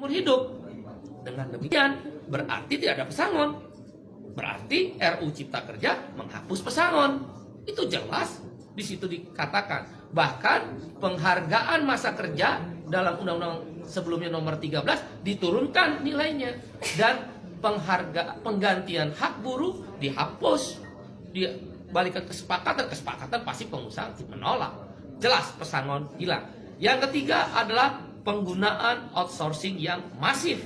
seumur hidup. Dengan demikian berarti tidak ada pesangon. Berarti RUU Cipta Kerja menghapus pesangon. Itu jelas di situ dikatakan. Bahkan penghargaan masa kerja dalam undang-undang sebelumnya nomor 13 diturunkan nilainya, dan penggantian hak buruh dihapus. Dibalikan kesepakatan pasti pengusaha menolak. Jelas pesangon hilang. Yang ketiga adalah penggunaan outsourcing yang masif.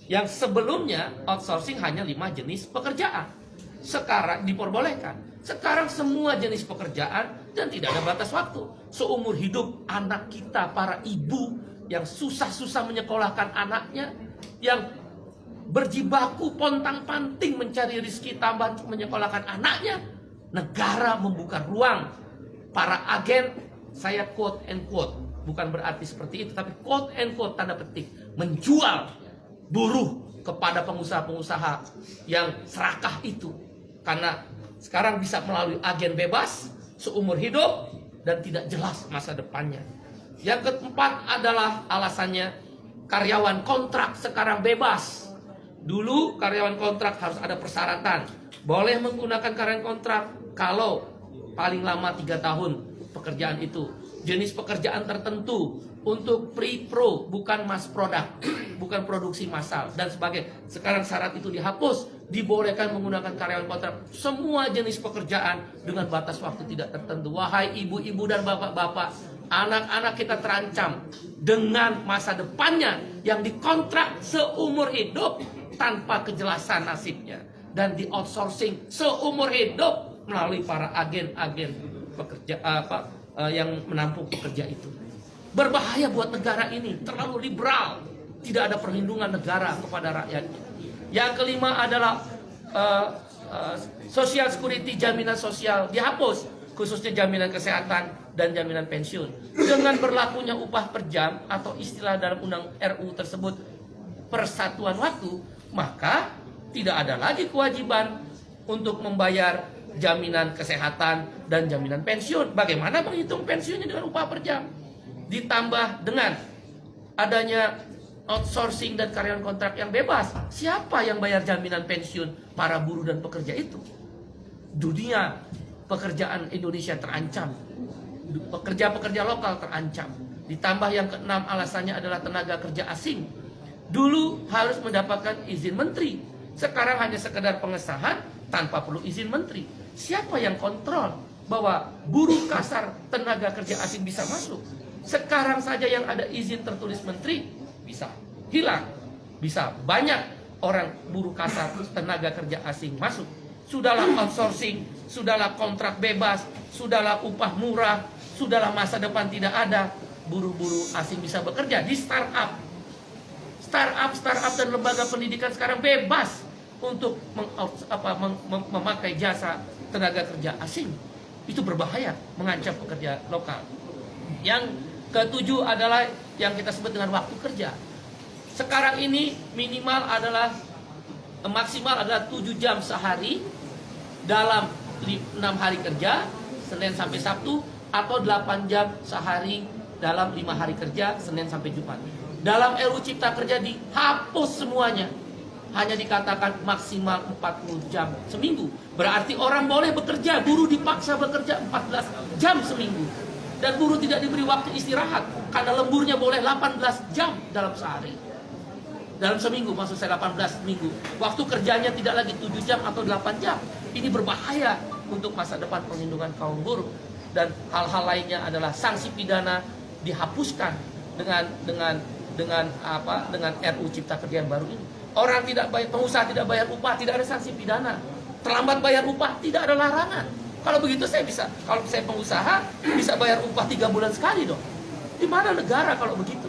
Yang sebelumnya outsourcing hanya 5 jenis pekerjaan, sekarang diperbolehkan. Sekarang semua jenis pekerjaan dan tidak ada batas waktu. Seumur hidup anak kita, para ibu yang susah-susah menyekolahkan anaknya, yang berjibaku pontang-panting mencari rezeki tambah menyekolahkan anaknya, negara membuka ruang. Para agen, saya quote and quote, bukan berarti seperti itu, tapi quote and quote tanda petik, menjual buruh kepada pengusaha-pengusaha yang serakah itu. Karena sekarang bisa melalui agen bebas seumur hidup dan tidak jelas masa depannya. Yang keempat adalah alasannya karyawan kontrak sekarang bebas. Dulu karyawan kontrak harus ada persyaratan. Boleh menggunakan karyawan kontrak kalau paling lama 3 tahun pekerjaan itu. Jenis pekerjaan tertentu, untuk pre-pro, bukan mass product, bukan produksi massal dan sebagainya. Sekarang syarat itu dihapus, dibolehkan menggunakan karyawan kontrak semua jenis pekerjaan dengan batas waktu tidak tertentu. Wahai ibu-ibu dan bapak-bapak, anak-anak kita terancam dengan masa depannya yang dikontrak seumur hidup tanpa kejelasan nasibnya, dan di outsourcing seumur hidup melalui para agen-agen pekerja yang menampung pekerja itu. Berbahaya buat negara ini, terlalu liberal, tidak ada perlindungan negara kepada rakyatnya. Yang kelima adalah social security, jaminan sosial dihapus, khususnya jaminan kesehatan dan jaminan pensiun. Dengan berlakunya upah per jam atau istilah dalam undang RU tersebut persatuan waktu, maka tidak ada lagi kewajiban untuk membayar jaminan kesehatan dan jaminan pensiun. Bagaimana menghitung pensiunnya dengan upah per jam? Ditambah dengan adanya outsourcing dan karyawan kontrak yang bebas, siapa yang bayar jaminan pensiun para buruh dan pekerja itu? Dunia pekerjaan Indonesia terancam, pekerja-pekerja lokal terancam. Ditambah yang keenam alasannya adalah tenaga kerja asing. Dulu harus mendapatkan izin menteri, sekarang hanya sekedar pengesahan tanpa perlu izin menteri. Siapa yang kontrol bahwa buruh kasar tenaga kerja asing bisa masuk? Sekarang saja yang ada izin tertulis menteri bisa hilang, bisa banyak orang buruh kasar tenaga kerja asing masuk. Sudahlah outsourcing, sudahlah kontrak bebas, sudahlah upah murah, sudahlah masa depan tidak ada, buruh-buruh asing bisa bekerja di startup dan lembaga pendidikan sekarang bebas untuk memakai jasa tenaga kerja asing. Itu berbahaya, mengancam pekerja lokal. Yang ketujuh adalah yang kita sebut dengan waktu kerja. Sekarang ini maksimal adalah 7 jam sehari dalam 6 hari kerja, Senin sampai Sabtu, atau 8 jam sehari dalam 5 hari kerja, Senin sampai Jumat. Dalam RUU Cipta Kerja dihapus semuanya. Hanya dikatakan maksimal 40 jam seminggu. Berarti orang boleh bekerja, buruh dipaksa bekerja 14 jam seminggu. Dan buruh tidak diberi waktu istirahat, karena lemburnya boleh 18 jam dalam sehari. Dalam seminggu, maksud saya 18 minggu. Waktu kerjanya tidak lagi 7 jam atau 8 jam. Ini berbahaya untuk masa depan perlindungan kaum buruh. Dan hal-hal lainnya adalah sanksi pidana dihapuskan dengan RUU Cipta Kerja yang baru ini. Orang tidak bayar, pengusaha tidak bayar upah, tidak ada sanksi pidana. Terlambat bayar upah, tidak ada larangan. Kalau begitu kalau saya pengusaha bisa bayar upah 3 bulan sekali dong. Di mana negara kalau begitu?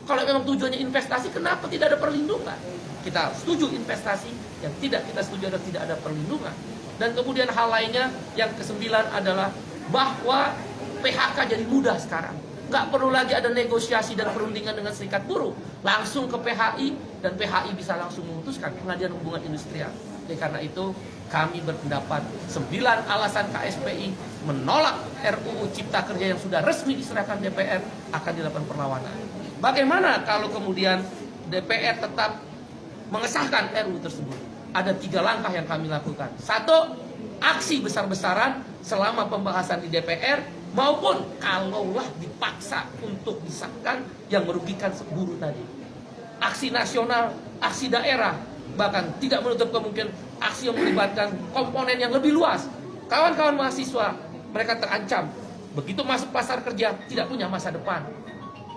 Kalau memang tujuannya investasi, kenapa tidak ada perlindungan? Kita setuju investasi, yang tidak kita setuju adalah tidak ada perlindungan. Dan kemudian hal lainnya yang kesembilan adalah bahwa PHK jadi mudah sekarang. Nggak perlu lagi ada negosiasi dan perundingan dengan serikat buruh. Langsung ke PHI, dan PHI bisa langsung memutuskan Pengadilan Hubungan Industrial. Oleh karena itu, kami berpendapat 9 alasan KSPI menolak RUU Cipta Kerja yang sudah resmi diserahkan DPR akan dilakukan perlawanan. Bagaimana kalau kemudian DPR tetap mengesahkan RUU tersebut? Ada 3 langkah yang kami lakukan. 1, aksi besar-besaran selama pembahasan di DPR, maupun kalaulah dipaksa untuk disahkan yang merugikan buruh tadi. Aksi nasional, aksi daerah, bahkan tidak menutup kemungkinan aksi yang melibatkan komponen yang lebih luas. Kawan-kawan mahasiswa, mereka terancam. Begitu masuk pasar kerja, tidak punya masa depan.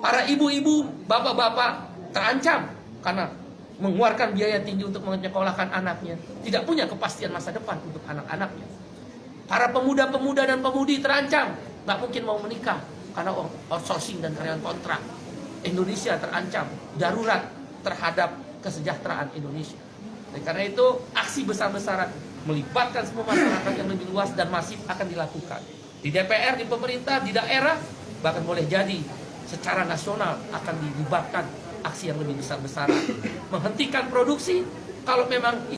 Para ibu-ibu, bapak-bapak terancam karena mengeluarkan biaya tinggi untuk menyekolahkan anaknya, tidak punya kepastian masa depan untuk anak-anaknya. Para pemuda-pemuda dan pemudi terancam, nggak mungkin mau menikah karena outsourcing dan karyawan kontrak. Indonesia terancam, darurat terhadap kesejahteraan Indonesia. Dan karena itu aksi besar-besaran melibatkan semua masyarakat yang lebih luas dan masif akan dilakukan. Di DPR, di pemerintah, di daerah, bahkan boleh jadi secara nasional akan dilibatkan aksi yang lebih besar-besaran. Menghentikan produksi kalau memang